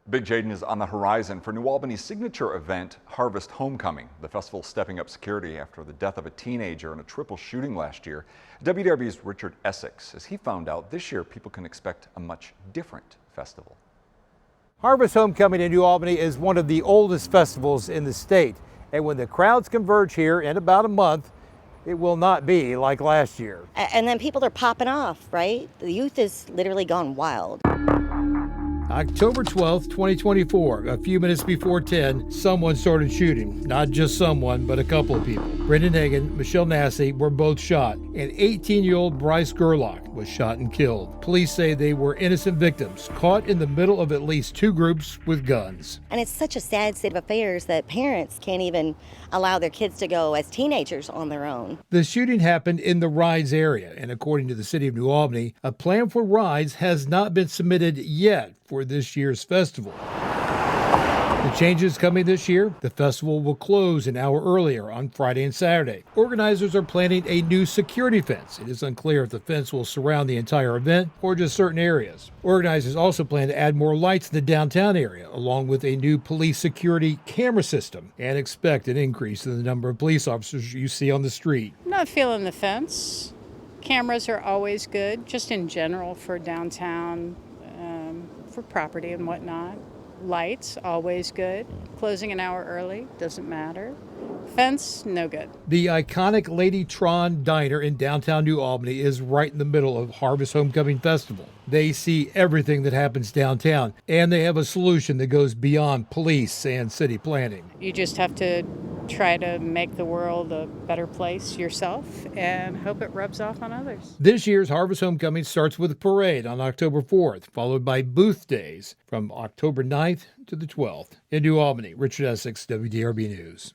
Big Jaden is on the horizon for New Albany's signature event, Harvest Homecoming. The festival stepping up security after the death of a teenager in a triple shooting last year. WDRB's Richard Essex says he found out this year people can expect a much different festival. Harvest Homecoming in New Albany is one of the oldest festivals in the state. And when the crowds converge here in about a month, it will not be like last year. And then people are popping off, right? The youth is literally gone wild. October 12th, 2024, a few minutes before 10, someone started shooting. Not just someone, but a couple of people. Brendan Hagan, Michelle Nassy were both shot, and 18-year-old Bryce Gerlach was shot and killed. Police say they were innocent victims, caught in the middle of at least two groups with guns. And it's such a sad state of affairs that parents can't even allow their kids to go as teenagers on their own. The shooting happened in the rides area, and according to the city of New Albany, a plan for rides has not been submitted yet for this year's festival. The changes coming this year, the festival will close an hour earlier on Friday and Saturday. Organizers are planning a new security fence. It is unclear if the fence will surround the entire event or just certain areas. Organizers also plan to add more lights in the downtown area, along with a new police security camera system, and expect an increase in the number of police officers you see on the street. I'm not feeling the fence. Cameras are always good, just in general for downtown, for property and whatnot. Lights, always good. Closing an hour early, doesn't matter. Fence, no good. The iconic Lady Tron Diner in downtown New Albany is right in the middle of Harvest Homecoming Festival. They see everything that happens downtown, and they have a solution that goes beyond police and city planning. You just have to try to make the world a better place yourself and hope it rubs off on others. This year's Harvest Homecoming starts with a parade on October 4th, followed by booth days from October 9th to the 12th. In New Albany, Richard Essex, WDRB News.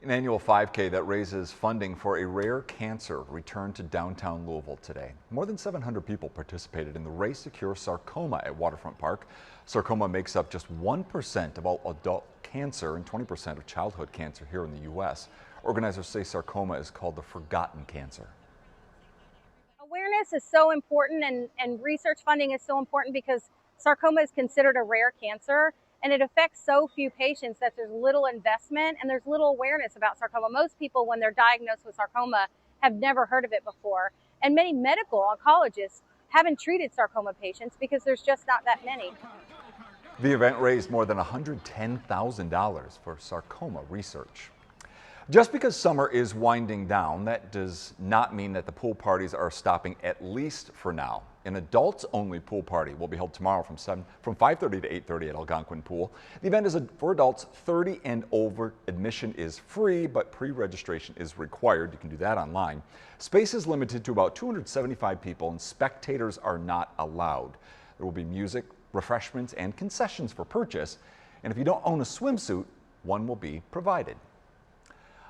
An annual 5K that raises funding for a rare cancer returned to downtown Louisville today. More than 700 people participated in the race to cure sarcoma at Waterfront Park. Sarcoma makes up just 1% of all adult cancer and 20% of childhood cancer here in the U.S. Organizers say sarcoma is called the forgotten cancer. Awareness is so important and research funding is so important because sarcoma is considered a rare cancer. And it affects so few patients that there's little investment and there's little awareness about sarcoma. Most people, when they're diagnosed with sarcoma, have never heard of it before. And many medical oncologists haven't treated sarcoma patients because there's just not that many. The event raised more than $110,000 for sarcoma research. Just because summer is winding down, that does not mean that the pool parties are stopping, at least for now. An adults-only pool party will be held tomorrow from 5:30 to 8:30 at Algonquin Pool. The event is for adults 30 and over. Admission is free, but pre-registration is required. You can do that online. Space is limited to about 275 people, and spectators are not allowed. There will be music, refreshments, and concessions for purchase. And if you don't own a swimsuit, one will be provided.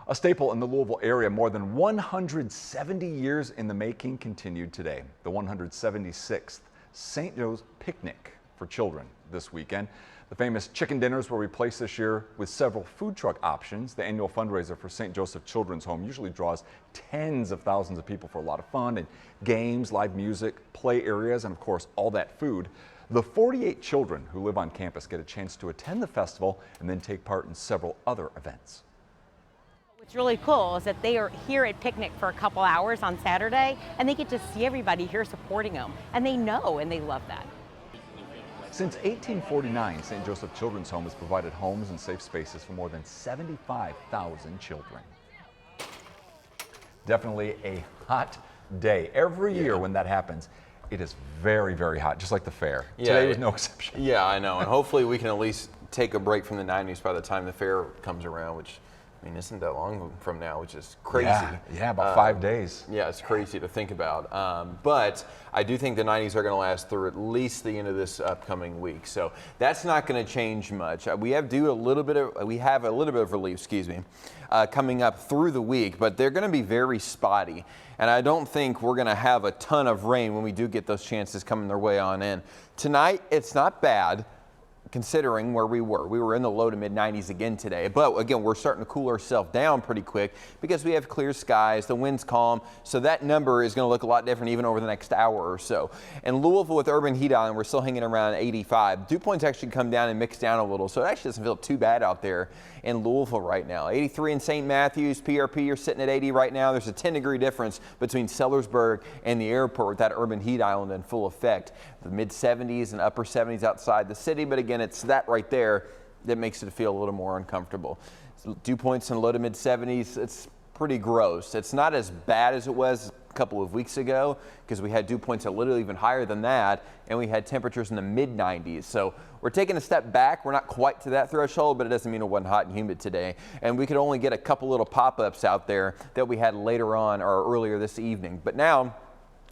A staple in the Louisville area more than 170 years in the making continued today. The 176th St. Joe's Picnic for children this weekend. The famous chicken dinners were replaced this year with several food truck options. The annual fundraiser for St. Joseph Children's Home usually draws tens of thousands of people for a lot of fun and games, live music, play areas, and of course all that food. The 48 children who live on campus get a chance to attend the festival and then take part in several other events. What's really cool is that they are here at Picnic for a couple hours on Saturday, and they get to see everybody here supporting them, and they know and they love that. Since 1849, St. Joseph Children's Home has provided homes and safe spaces for more than 75,000 children. Definitely a hot day. Every year when that happens, it is very, very hot, just like the fair. Yeah, Today was no exception. Yeah, I know, and hopefully we can at least take a break from the 90s by the time the fair comes around, which I mean, isn't that long from now, which is crazy. Yeah, about 5 days. Yeah, it's crazy to think about. But I do think the 90s are going to last through at least the end of this upcoming week. So that's not going to change much. We have a little bit of relief, coming up through the week, but they're going to be very spotty. And I don't think we're going to have a ton of rain when we do get those chances coming their way on in. Tonight, it's not bad. considering where we were. We were in the low to mid 90s again today, but again, we're starting to cool ourselves down pretty quick because we have clear skies, the wind's calm, so that number is going to look a lot different even over the next hour or so. In Louisville with urban heat island, we're still hanging around 85. Dew points actually come down and mix down a little, so it actually doesn't feel too bad out there in Louisville right now. 83 in St. Matthews, PRP, you're sitting at 80 right now. There's a 10-degree difference between Sellersburg and the airport with that urban heat island in full effect. The mid 70s and upper 70s outside the city, but again, it's that right there that makes it feel a little more uncomfortable. Dew points in low to mid 70s, it's pretty gross. It's not as bad as it was a couple of weeks ago because we had dew points a little even higher than that, and we had temperatures in the mid 90s. So we're taking a step back. We're not quite to that threshold, but it doesn't mean it wasn't hot and humid today. And we could only get a couple little pop-ups out there that we had later on or earlier this evening. But now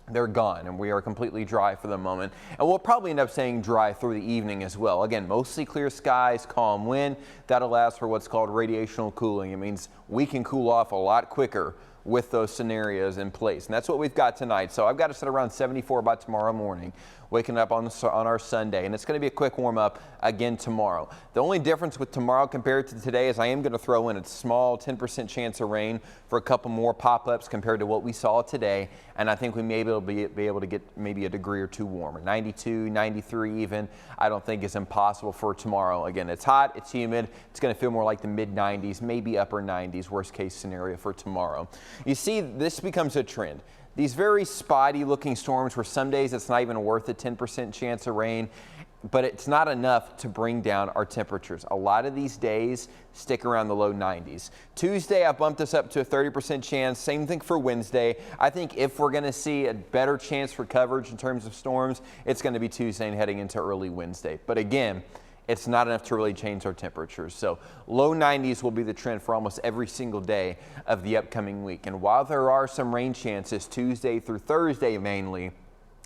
they're gone and we are completely dry for the moment, and we'll probably end up staying dry through the evening as well. Again, mostly clear skies, calm wind. That allows for what's called radiational cooling. It means we can cool off a lot quicker with those scenarios in place, and that's what we've got tonight. So I've got to sit around 74 by tomorrow morning, waking up on our Sunday, and it's going to be a quick warm up again tomorrow. The only difference with tomorrow compared to today is I am going to throw in a small 10% chance of rain for a couple more pop-ups compared to what we saw today, and I think we may be able to get maybe a degree or two warmer. 92, 93 even, I don't think is impossible for tomorrow. Again, it's hot, it's humid, it's going to feel more like the mid 90s, maybe upper 90s, worst case scenario for tomorrow. You see, this becomes a trend. These very spotty looking storms where some days it's not even worth a 10% chance of rain, but it's not enough to bring down our temperatures. A lot of these days stick around the low 90s. Tuesday, I bumped us up to a 30% chance. Same thing for Wednesday. I think if we're going to see a better chance for coverage in terms of storms, it's going to be Tuesday and heading into early Wednesday. But again, it's not enough to really change our temperatures. So low 90s will be the trend for almost every single day of the upcoming week. And while there are some rain chances Tuesday through Thursday mainly,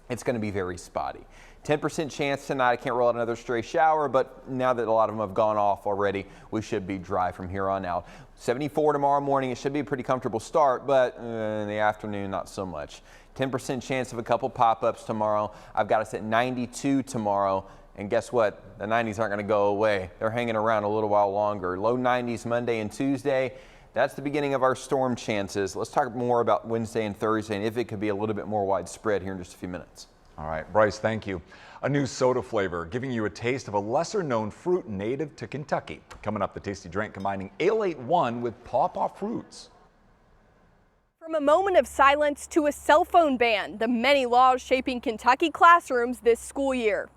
it's going to be very spotty. 10% chance tonight. I can't roll out another stray shower, but now that a lot of them have gone off already, we should be dry from here on out. 74 tomorrow morning. It should be a pretty comfortable start, but in the afternoon, not so much. 10% chance of a couple pop-ups tomorrow. I've got us at 92 tomorrow. And guess what? The 90s aren't going to go away. They're hanging around a little while longer. Low 90s Monday and Tuesday. That's the beginning of our storm chances. Let's talk more about Wednesday and Thursday and if it could be a little bit more widespread here in just a few minutes. All right, Bryce, thank you. A new soda flavor giving you a taste of a lesser-known fruit native to Kentucky. Coming up, the tasty drink combining Ale 81 with pawpaw fruits. From a moment of silence to a cell phone ban, the many laws shaping Kentucky classrooms this school year.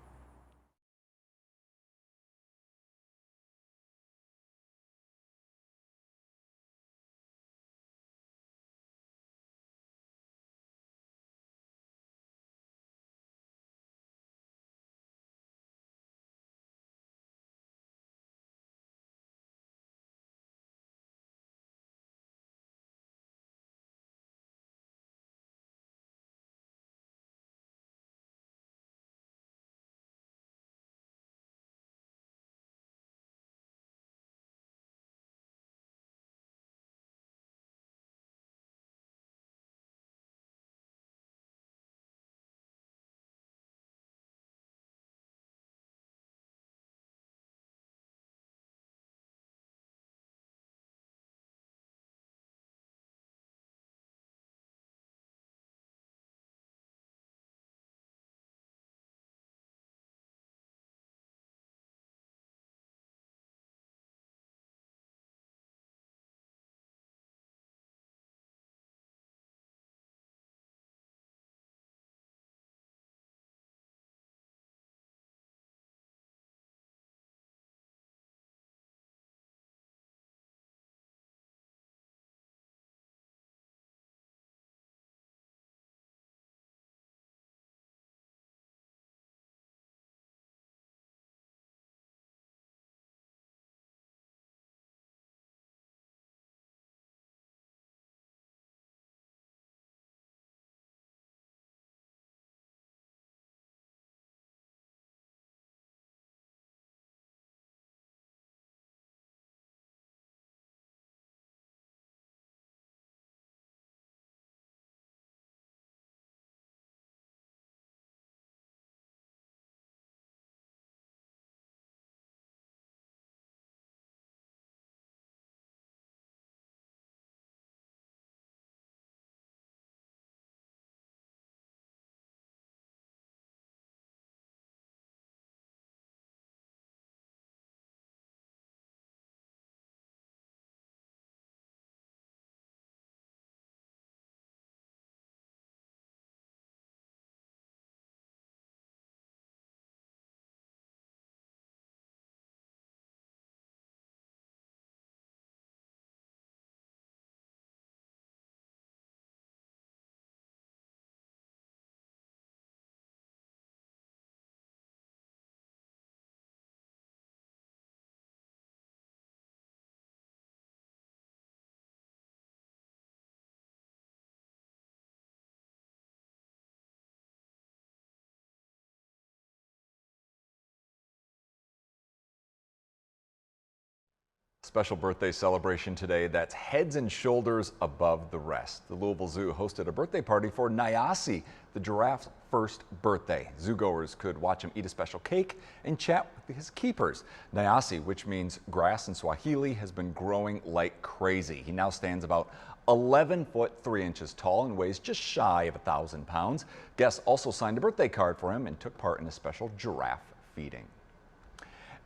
Special birthday celebration today that's heads and shoulders above the rest. The Louisville Zoo hosted a birthday party for Nyasi, the giraffe's first birthday. Zoogoers could watch him eat a special cake and chat with his keepers. Nyasi, which means grass in Swahili, has been growing like crazy. He now stands about 11 foot 3 inches tall and weighs just shy of 1,000 pounds. Guests also signed a birthday card for him and took part in a special giraffe feeding.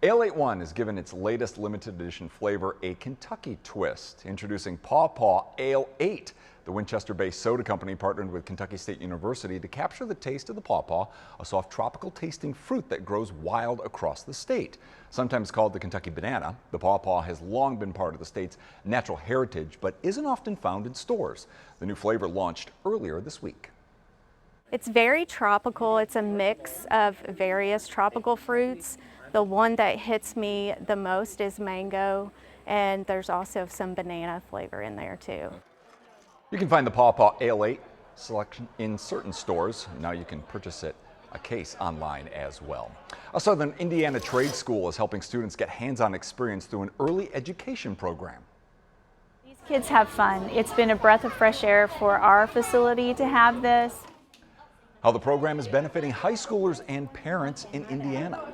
Ale 81 has given its latest limited edition flavor a Kentucky twist, introducing Pawpaw Ale 8. The Winchester-based soda company partnered with Kentucky State University to capture the taste of the pawpaw, a soft tropical tasting fruit that grows wild across the state. Sometimes called the Kentucky banana, the pawpaw has long been part of the state's natural heritage, but isn't often found in stores. The new flavor launched earlier this week. It's very tropical. It's a mix of various tropical fruits. The one that hits me the most is mango, and there's also some banana flavor in there too. You can find the Pawpaw Ale 8 selection in certain stores. Now you can purchase it a case online as well. A Southern Indiana trade school is helping students get hands-on experience through an early education program. These kids have fun. It's been a breath of fresh air for our facility to have this. How the program is benefiting high schoolers and parents in Indiana.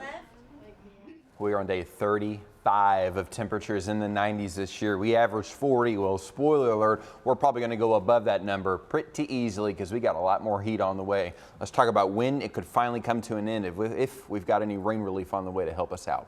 We are on day 35 of temperatures in the 90s this year. We averaged 40. Well, spoiler alert, we're probably going to go above that number pretty easily because we got a lot more heat on the way. Let's talk about when it could finally come to an end if we've got any rain relief on the way to help us out.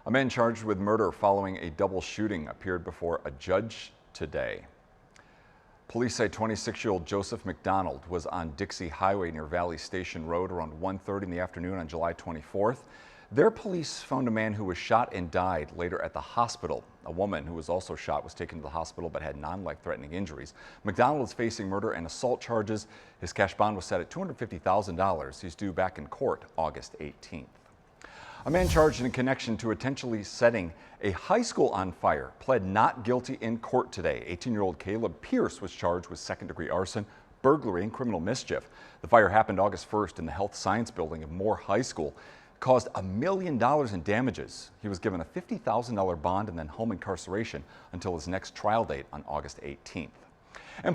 A man charged with murder following a double shooting appeared before a judge today. Police say 26-year-old Joseph McDonald was on Dixie Highway near Valley Station Road around 1:30 in the afternoon on July 24th. There, police found a man who was shot and died later at the hospital. A woman who was also shot was taken to the hospital but had non-life-threatening injuries. McDonald is facing murder and assault charges. His cash bond was set at $250,000. He's due back in court August 18th. A man charged in connection to intentionally setting a high school on fire pled not guilty in court today. 18-year-old Caleb Pierce was charged with second-degree arson, burglary, and criminal mischief. The fire happened August 1st in the Health Science Building of Moore High School. It caused $1 million in damages. He was given a $50,000 bond and then home incarceration until his next trial date on August 18th.